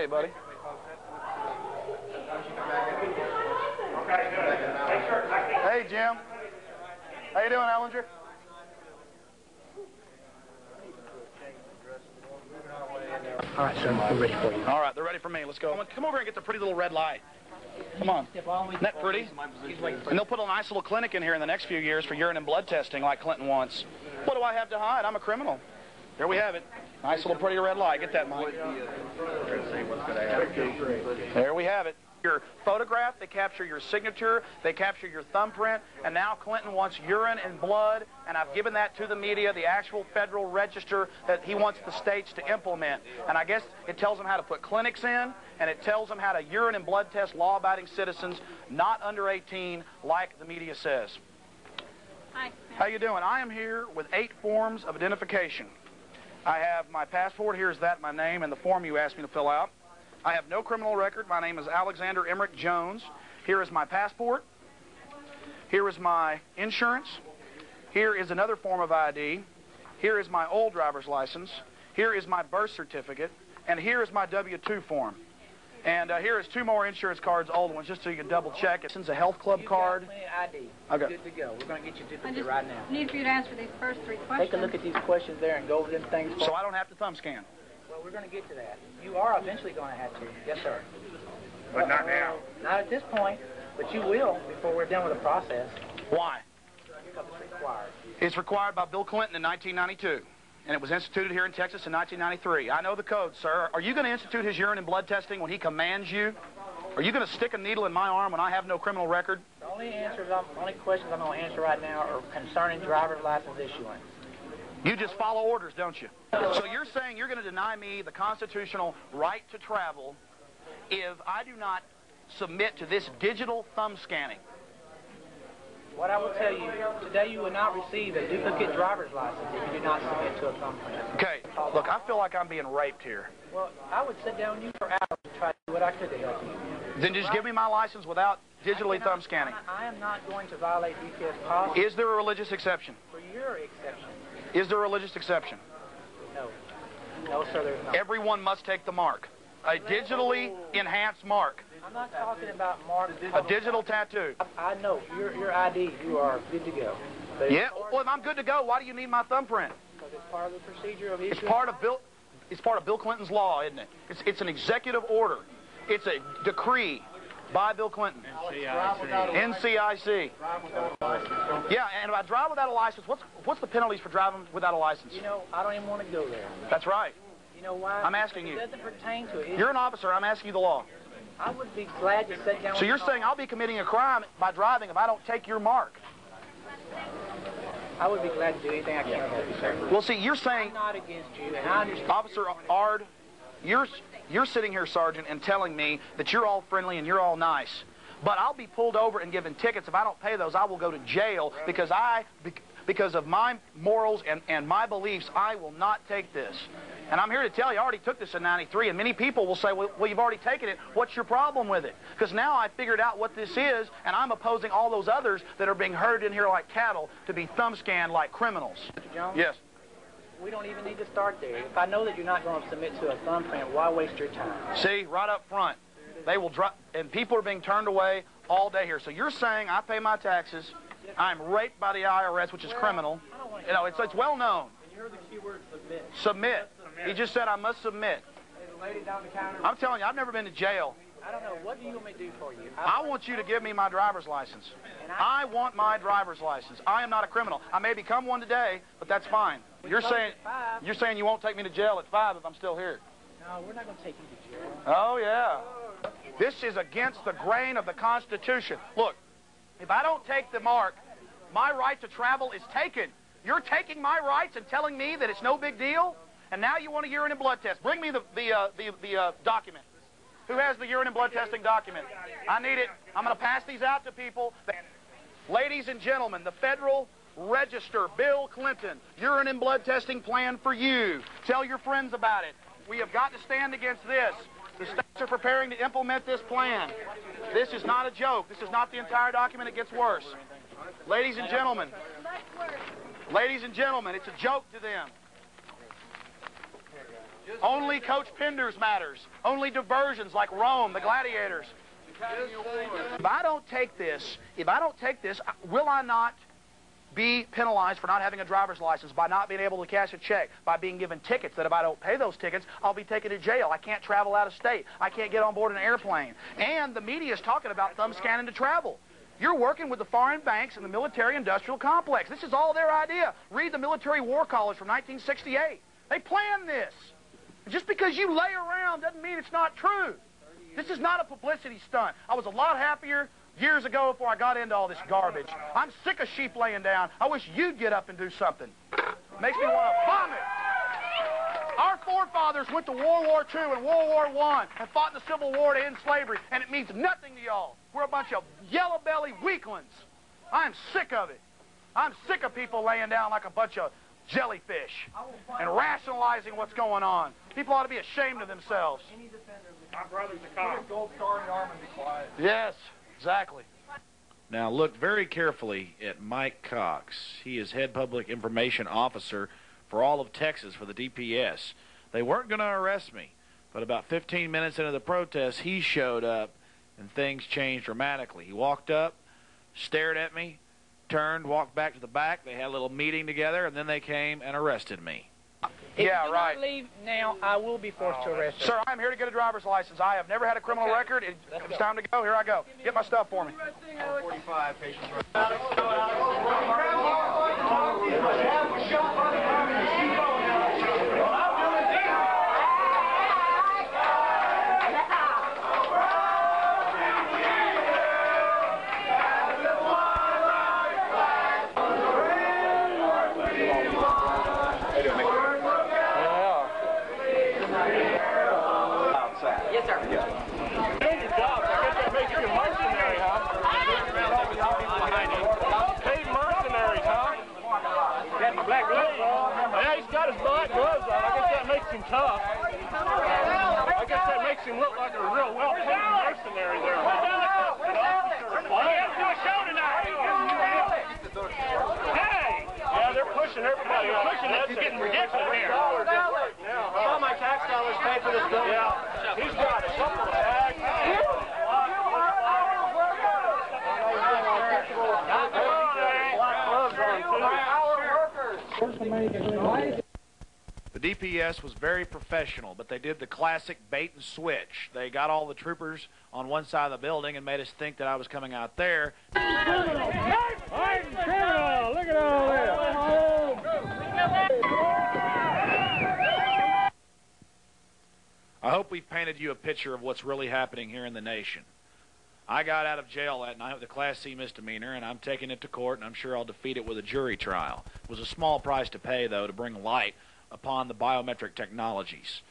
Hey, buddy. Hey, Jim. How you doing, Ellinger? All right, sir, we're ready for you. All right, they're ready for me. Let's go. Come over here and get the pretty little red light. Come on. Isn't that pretty? And they'll put a nice little clinic in here in the next few years for urine and blood testing like Clinton wants. What do I have to hide? I'm a criminal. There we have it. Nice little pretty red light. Get that, Mike. There we have it. Your photograph, they capture your signature, they capture your thumbprint, and now Clinton wants urine and blood, and I've given that to the media, the actual federal register that he wants the states to implement. And I guess it tells them how to put clinics in, and it tells them how to urine and blood test law-abiding citizens not under 18 like the media says. Hi. How you doing? I am here with 8 forms of identification. I have my passport. Here's that, my name, and the form you asked me to fill out. I have no criminal record. My name is Alexander Emmerich Jones. Here is my passport. Here is my insurance. Here is another form of ID. Here is my old driver's license. Here is my birth certificate. And here is my W-2 form. And here is 2 more insurance cards, old ones, just so you can double check. It's a health club card. You've got plenty of ID. Okay. Good to go. We're going to get you duplicate right now. I need for you to answer these first 3 questions. Take a look at these questions there and go over them things. So I don't have to thumb scan. Well, we're going to get to that. You are eventually going to have to. Yes, sir. But not now. Not at this point, but you will before we're done with the process. Why? Because it's required. It's required by Bill Clinton in 1992, and it was instituted here in Texas in 1993. I know the code, sir. Are you going to institute his urine and blood testing when he commands you? Are you going to stick a needle in my arm when I have no criminal record? The only questions I'm going to answer right now are concerning driver's license issuance. You just follow orders, don't you? So you're saying you're going to deny me the constitutional right to travel if I do not submit to this digital thumb scanning? What I will tell you, today you will not receive a duplicate driver's license if you do not submit to a thumbprint. Okay, look, I feel like I'm being raped here. Well, I would sit down with you for hours and try to do what I could to help you. Then just give me my license without digitally thumb scanning. I am not going to violate DPS policy. Is there a religious exception? For your exception. Is there a religious exception? No. No, sir, there's not. Everyone must take the mark. A digitally enhanced mark. I'm not talking about mark. A digital tattoo. I know. Your ID, you are good to go. But Yeah, well, if I'm good to go, why do you need my thumbprint? Because it's part of the procedure of issuing. It's part of Bill Clinton's law, isn't it? It's an executive order. It's a decree by Bill Clinton. NCIC. Yeah, and if I drive without a license, what's the penalties for driving without a license? You know, I don't even want to go there. That's right. You know why? I'm asking you. It doesn't pertain to it. You're an officer. I'm asking you the law. I would be glad to sit down. So you're saying I'll be committing a crime by driving if I don't take your mark? I would be glad to do anything I can to help you, sir. Well, see, you're saying, I'm not against you, and I understand. Officer Ard, you're sitting here, Sergeant, and telling me that you're all friendly and you're all nice. But I'll be pulled over and given tickets. If I don't pay those, I will go to jail because of my morals and my beliefs. I will not take this. And I'm here to tell you, I already took this in '93, and many people will say, well, you've already taken it. What's your problem with it? Because now I figured out what this is, and I'm opposing all those others that are being herded in here like cattle to be thumb scanned like criminals. Mr. Jones? Yes. We don't even need to start there. If I know that you're not going to submit to a thumbprint, why waste your time? See, right up front. They will drop, and people are being turned away all day here. So you're saying I pay my taxes, I'm raped by the IRS, which is criminal. You know, it's well known. And you heard the keyword submit. Submit. He just said I must submit. There's a lady down the counter. I'm telling you, I've never been to jail. I don't know. What do you want me to do for you? I want you to give me my driver's license. I want my driver's license. I am not a criminal. I may become one today, but that's fine. You're saying you won't take me to jail at 5 if I'm still here. No, we're not going to take you to jail. Oh, yeah. This is against the grain of the Constitution. Look, if I don't take the mark, my right to travel is taken. You're taking my rights and telling me that it's no big deal? And now you want a urine and blood test. Bring me the document. Who has the urine and blood testing document? I need it. I'm going to pass these out to people. Ladies and gentlemen, the Federal Register, Bill Clinton, urine and blood testing plan for you. Tell your friends about it. We have got to stand against this. The states are preparing to implement this plan. This is not a joke. This is not the entire document. It gets worse. Ladies and gentlemen, it's a joke to them. Only Coach Pender's matters. Only diversions like Rome, the gladiators. If I don't take this, will I not be penalized for not having a driver's license, by not being able to cash a check, by being given tickets that if I don't pay those tickets, I'll be taken to jail. I can't travel out of state. I can't get on board an airplane. And the media is talking about thumb scanning to travel. You're working with the foreign banks and the military-industrial complex. This is all their idea. Read the Military War College from 1968. They planned this. Just because you lay around doesn't mean it's not true. This is not a publicity stunt. I was a lot happier years ago before I got into all this garbage. I'm sick of sheep laying down. I wish you'd get up and do something. Makes me want to vomit. Our forefathers went to World War II and World War I and fought in the Civil War to end slavery, and it means nothing to y'all. We're a bunch of yellow-belly weaklings. I'm sick of it. I'm sick of people laying down like a bunch of jellyfish and rationalizing what's going on. People ought to be ashamed of themselves. My brother's a cop. Gold star in the arm and be quiet. Yes, exactly. Now look very carefully at Mike Cox. He is head public information officer for all of Texas for the DPS. They weren't going to arrest me, but about 15 minutes into the protest, he showed up, and things changed dramatically. He walked up, stared at me, turned, walked back to the back. They had a little meeting together, and then they came and arrested me. If Yeah, you do right. not leave now, I will be forced to arrest you. Sir, I'm here to get a driver's license. I have never had a criminal record. It's time to go. Here I go. Get my stuff for me. 45 patients. Yes, sir. Black gloves on. Yeah, he's got his black gloves on. I guess that makes him tough. I guess that makes him look like a real well-paid mercenary there. Let's do a show tonight. Hey! Yeah, they're pushing everybody. They're pushing us. It's getting ridiculous here. All my tax dollars paid for this building. Yeah, he's got a couple of tags. The DPS was very professional, but they did the classic bait and switch. They got all the troopers on one side of the building and made us think that I was coming out there. Criminal! Look at all this! I hope we've painted you a picture of what's really happening here in the nation. I got out of jail that night with a Class C misdemeanor, and I'm taking it to court, and I'm sure I'll defeat it with a jury trial. It was a small price to pay, though, to bring light upon the biometric technologies.